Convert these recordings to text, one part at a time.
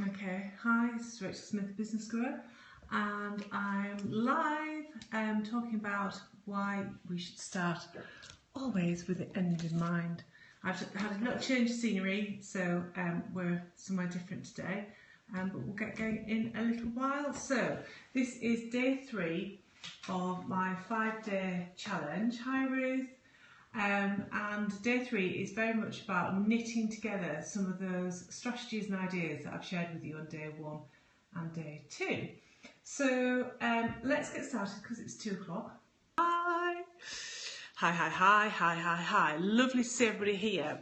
Okay, hi, this is Rachel Smith, Business Guru, and I'm live talking about why we should start always with the end in mind. I've had a little change of scenery, so we're somewhere different today, but we'll get going in a little while. So, this is day 3 of my 5-day challenge. Hi, Ruth. And day 3 is very much about knitting together some of those strategies and ideas that I've shared with you on day 1 and day 2. So let's get started because it's 2 o'clock. Hi! Hi. Lovely to see everybody here.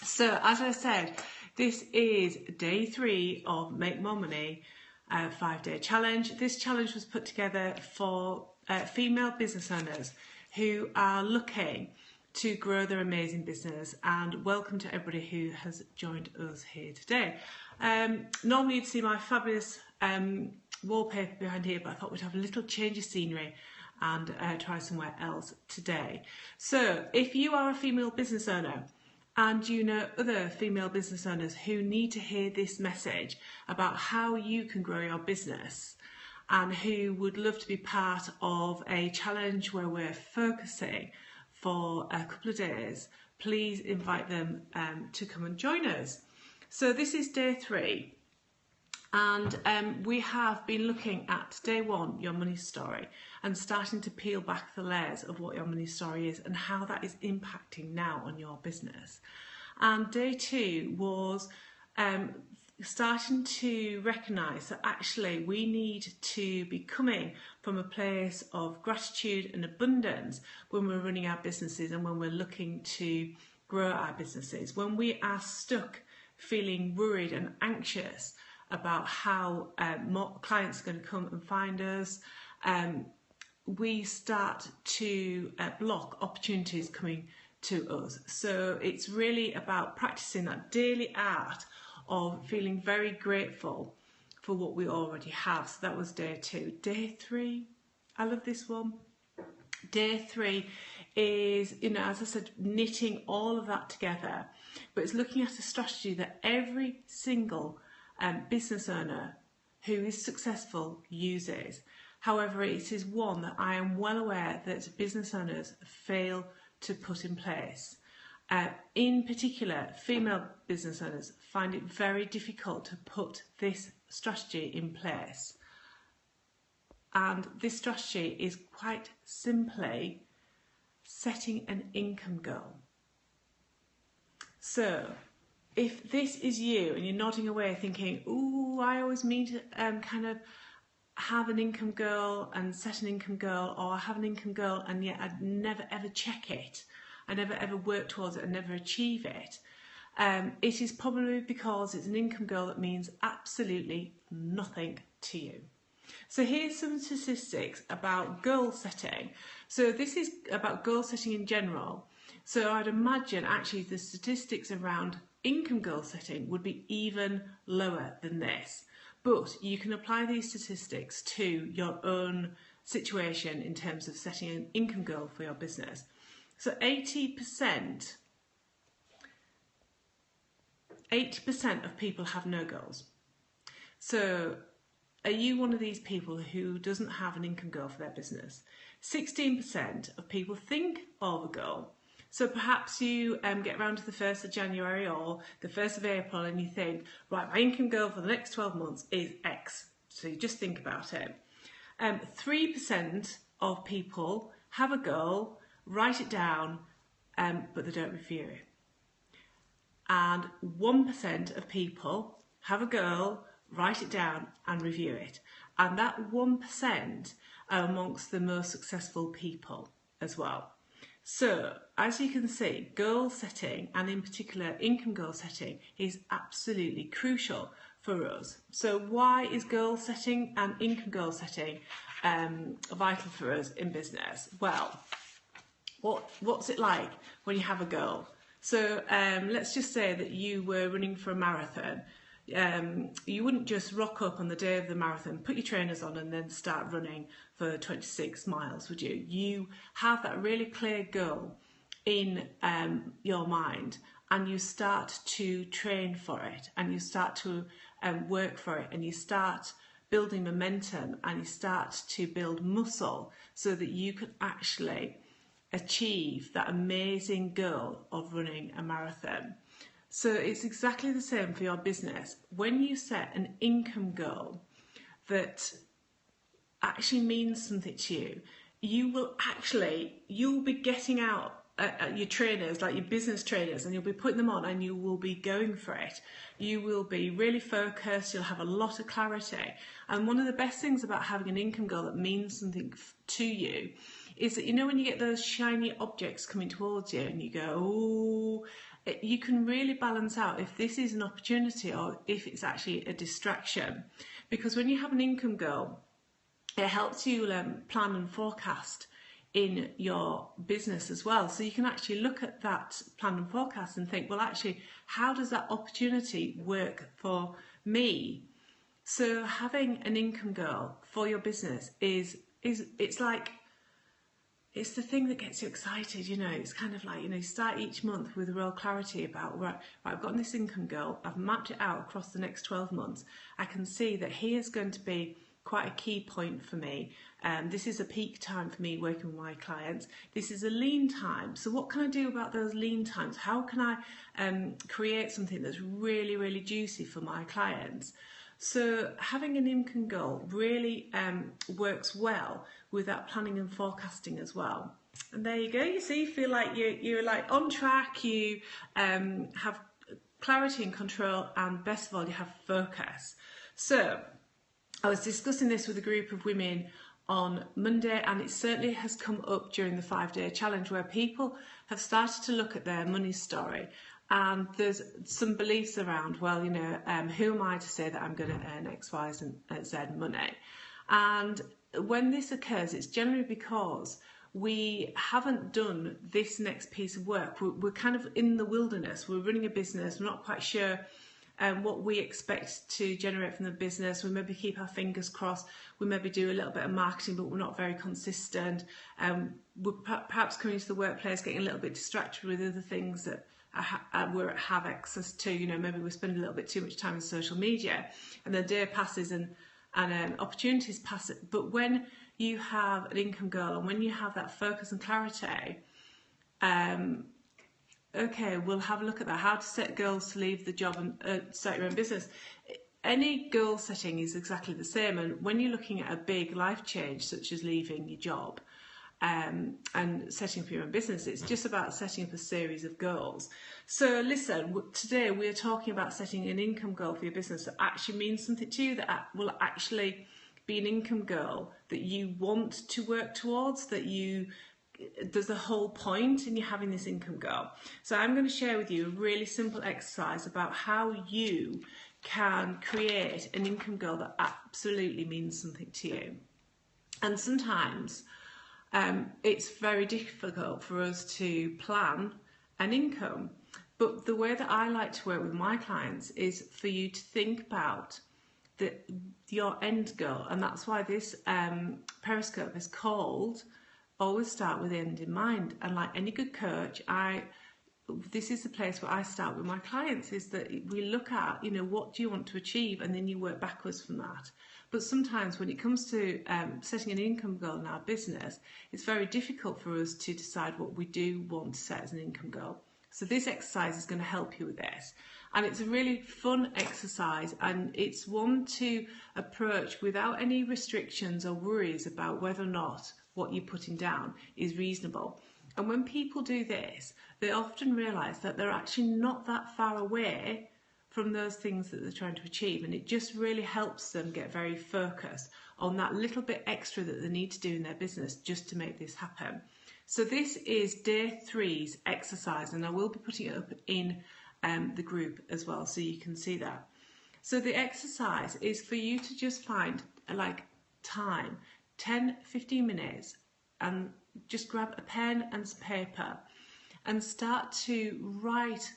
So as I said, this is day 3 of Make More Money 5-day challenge. This challenge was put together for female business owners who are looking to grow their amazing business, and welcome to everybody who has joined us here today. Normally you'd see my fabulous wallpaper behind here, but I thought we'd have a little change of scenery and try somewhere else today. So if you are a female business owner and you know other female business owners who need to hear this message about how you can grow your business, and who would love to be part of a challenge where we're focusing for a couple of days, please invite them to come and join us. So this is day 3, and we have been looking at day 1, your money story, and starting to peel back the layers of what your money story is and how that is impacting now on your business. And day 2 was starting to recognise that actually we need to be coming from a place of gratitude and abundance when we're running our businesses and when we're looking to grow our businesses. When we are stuck feeling worried and anxious about how more clients are going to come and find us, we start to block opportunities coming to us. So it's really about practicing that daily art of feeling very grateful for what we already have. So that was day 2. Day 3, I love this one. Day 3 is, as I said, knitting all of that together, but it's looking at a strategy that every single business owner who is successful uses. However, it is one that I am well aware that business owners fail to put in place. In particular, female business owners find it very difficult to put this strategy in place. And this strategy is quite simply setting an income goal. So, if this is you and you're nodding away thinking, ooh, I always mean to kind of have an income goal and set an income goal, or I have an income goal and yet I'd never ever check it, I never ever work towards it and never achieve it. It is probably because it's an income goal that means absolutely nothing to you. So here's some statistics about goal setting. So this is about goal setting in general. So I'd imagine actually the statistics around income goal setting would be even lower than this. But you can apply these statistics to your own situation in terms of setting an income goal for your business. So 80% of people have no goals. So are you one of these people who doesn't have an income goal for their business? 16% of people think of a goal. So perhaps you get around to the 1st of January or the 1st of April and you think, right, my income goal for the next 12 months is X. So you just think about it. 3% of people have a goal, write it down, but they don't review it. And 1% of people have a goal, write it down and review it. And that 1% are amongst the most successful people as well. So, as you can see, goal setting, and in particular income goal setting, is absolutely crucial for us. So why is goal setting and income goal setting vital for us in business? Well, what's it like when you have a goal? So let's just say that you were running for a marathon. You wouldn't just rock up on the day of the marathon, put your trainers on and then start running for 26 miles, would you? You have that really clear goal in your mind, and you start to train for it, and you start to work for it, and you start building momentum, and you start to build muscle so that you can actually achieve that amazing goal of running a marathon. So it's exactly the same for your business. When you set an income goal that actually means something to you, you'll be getting out your trainers, like your business trainers, and you'll be putting them on and you will be going for it. You will be really focused, you'll have a lot of clarity. And one of the best things about having an income goal that means something to you is that, you know, when you get those shiny objects coming towards you and you go, oh, you can really balance out if this is an opportunity or if it's actually a distraction. Because when you have an income goal, it helps you plan and forecast in your business as well. So you can actually look at that plan and forecast and think, well, actually, how does that opportunity work for me? So having an income goal for your business it's the thing that gets you excited, you know. It's kind of like, you know, you start each month with real clarity about, right, I've got this income goal, I've mapped it out across the next 12 months. I can see that here's going to be quite a key point for me. This is a peak time for me working with my clients. This is a lean time. So what can I do about those lean times? How can I create something that's really, really juicy for my clients? So having an income goal really works well with that planning and forecasting as well. And there you go. You see, you feel like you're like on track. You have clarity and control, and best of all, you have focus. So I was discussing this with a group of women on Monday, and it certainly has come up during the 5-day challenge, where people have started to look at their money story. And there's some beliefs around, well, you know, who am I to say that I'm going to earn X, Y, and Z money? And when this occurs, it's generally because we haven't done this next piece of work. We're kind of in the wilderness. We're running a business. We're not quite sure what we expect to generate from the business. We maybe keep our fingers crossed. We maybe do a little bit of marketing, but we're not very consistent. We're perhaps coming to the workplace getting a little bit distracted with other things that we have access to. You know, maybe we're spending a little bit too much time on social media, and the day passes and opportunities pass. But when you have an income goal and when you have that focus and clarity, okay, we'll have a look at that. How to set goals to leave the job and start your own business. Any goal setting is exactly the same. And when you're looking at a big life change, such as leaving your job and setting up your own business, it's just about setting up a series of goals. So listen, today we're talking about setting an income goal for your business that actually means something to you, that will actually be an income goal that you want to work towards, there's a whole point in you having this income goal. So I'm going to share with you a really simple exercise about how you can create an income goal that absolutely means something to you. And sometimes it's very difficult for us to plan an income, but the way that I like to work with my clients is for you to think about your end goal, and that's why this Periscope is called Always Start with the End in Mind. And like any good coach, this is the place where I start with my clients, is that we look at, you know, what do you want to achieve, and then you work backwards from that. But sometimes when it comes to setting an income goal in our business, it's very difficult for us to decide what we do want to set as an income goal. So this exercise is going to help you with this. And it's a really fun exercise, and it's one to approach without any restrictions or worries about whether or not what you're putting down is reasonable. And when people do this, they often realise that they're actually not that far away from those things that they're trying to achieve, and it just really helps them get very focused on that little bit extra that they need to do in their business just to make this happen. So this is day 3's exercise, and I will be putting it up in the group as well, so you can see that. So the exercise is for you to just find time, 10-15 minutes, and just grab a pen and some paper and start to write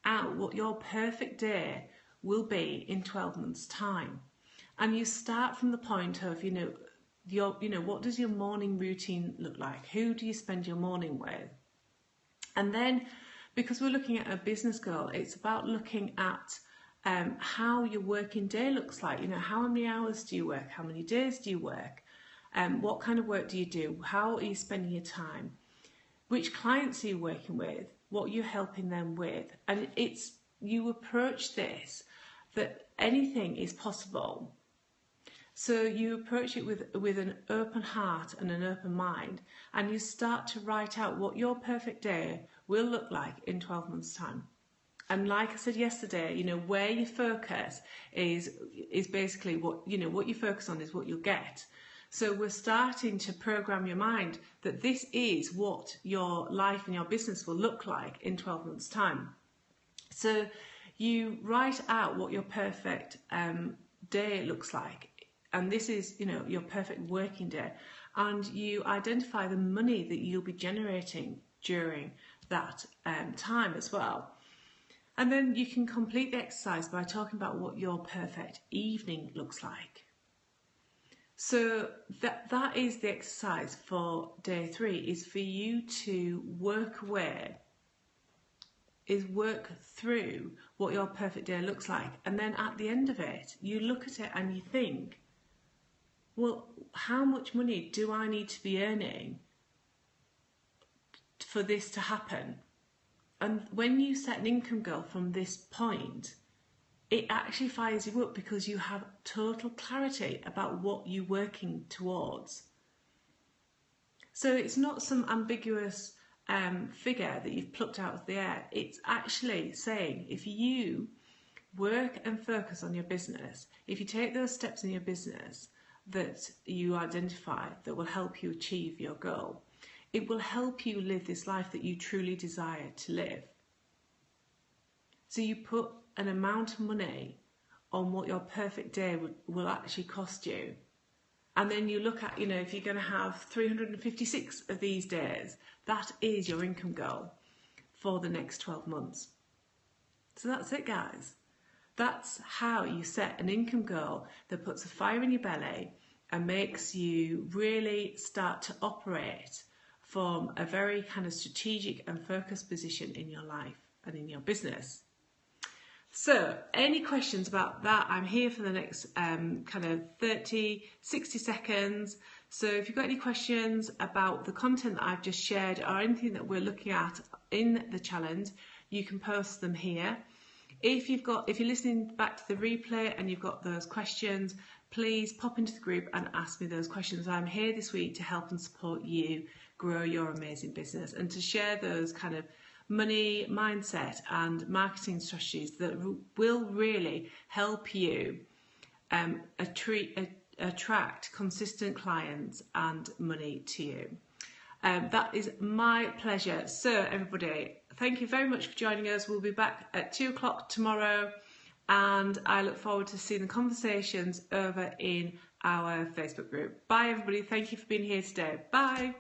out what your perfect day will be in 12 months time. And you start from the point of, what does your morning routine look like? Who do you spend your morning with? And then, because we're looking at a business goal, it's about looking at how your working day looks like. You know, how many hours do you work? How many days do you work? What kind of work do you do? How are you spending your time? Which clients are you working with? What are you helping them with? And you approach this, that anything is possible. So you approach it with an open heart and an open mind, and you start to write out what your perfect day will look like in 12 months' time. And like I said yesterday, you know, where you focus is basically what you focus on is what you'll get. So we're starting to program your mind that this is what your life and your business will look like in 12 months' time. So you write out what your perfect day looks like. And this is, you know, your perfect working day. And you identify the money that you'll be generating during that time as well. And then you can complete the exercise by talking about what your perfect evening looks like. So that is the exercise for day 3, is for you to work through what your perfect day looks like. And then at the end of it, you look at it and you think, well, how much money do I need to be earning for this to happen? And when you set an income goal from this point, it actually fires you up because you have total clarity about what you're working towards. So it's not some ambiguous figure that you've plucked out of the air. It's actually saying, if you work and focus on your business, if you take those steps in your business that you identify that will help you achieve your goal, it will help you live this life that you truly desire to live. So you put an amount of money on what your perfect day will actually cost you. And then you look at, you know, if you're going to have 356 of these days, that is your income goal for the next 12 months. So that's it, guys. That's how you set an income goal that puts a fire in your belly and makes you really start to operate from a very kind of strategic and focused position in your life and in your business. So any questions about that, I'm here for the next kind of 30, 60 seconds. So if you've got any questions about the content that I've just shared or anything that we're looking at in the challenge, you can post them here. If you're listening back to the replay and you've got those questions, please pop into the group and ask me those questions. I'm here this week to help and support you grow your amazing business and to share those kind of money mindset and marketing strategies that will really help you attract consistent clients and money to you. That is my pleasure. So everybody, thank you very much for joining us. We'll be back at 2 o'clock tomorrow, and I look forward to seeing the conversations over in our Facebook group. Bye everybody. Thank you for being here today. Bye.